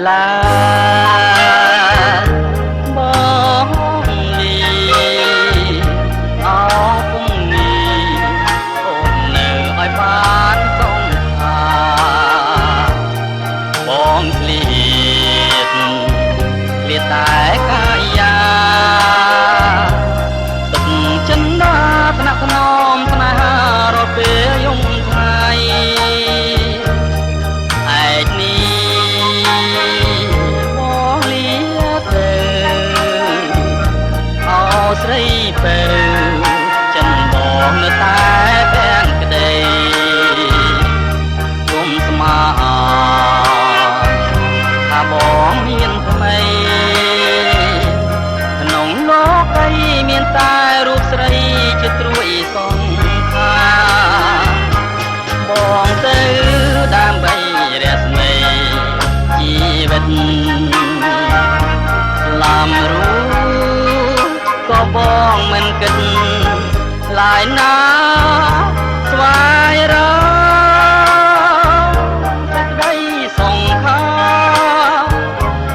ឡាបងលីអោពុំនេះអូននៅឲ្យបានសងខាបងឃ្លាតតែកាយាទុកចិនដាថ្នាក់ថ្នមស្នេហារត់ពេលយំថ្ងៃឯកនេះបងលីទៅអោស្រីទៅចិនបងនៅតែបែងក្តីគុំស្មាថាបងមានថ្មីក្នុងលោកីមានតែរូបស្រីជាត្រួយសងខាបងទៅដើម្បីរស្មីជីវិតឡាំរូក៏បងមិនគិតឡាយណាស្វាយរសេចក្តីសងខា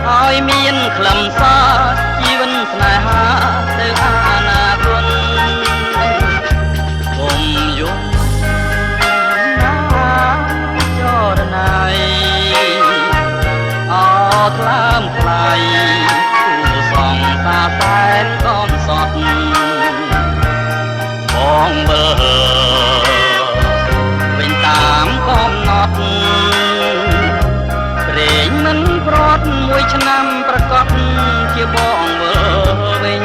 ឲ្យមានខ្លឹមសារជីវិតស្នេហាទៅអនាគតគុំយំណាចរណៃអថ្លើមថ្លៃគូសងសាសែនកំសត់បងបើវិញតាមកំណត់ព្រេងមិនប្រត់មួយឆ្នាំប្រកបជាបងវើវិញ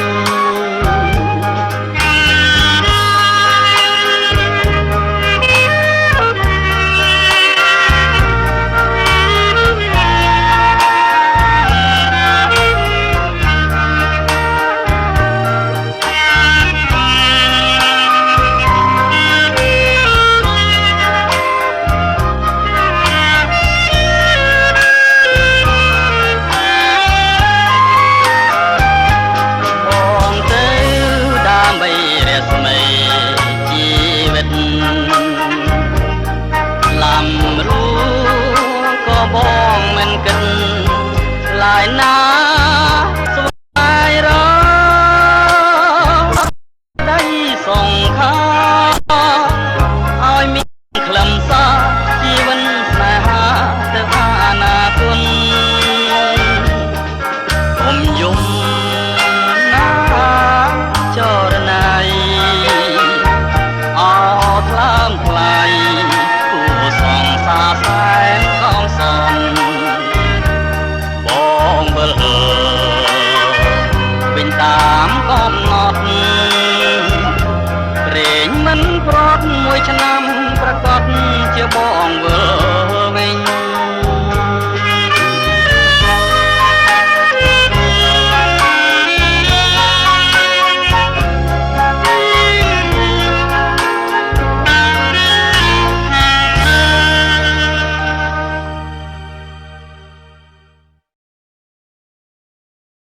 បងមិនគិតឡាយណាស្វាយរដៃសងខាឲ្យមានខ្លឹមសារជីវិតស្នេហាទៅអនាគតគុំយំណាចរណៃអថ្លើមថ្លៃគូសងសាសែនកំសត់បងវិលវិញតាមកំណត់ព្រេងមិនប្រត់មួយឆ្នាំប្រកបជាបង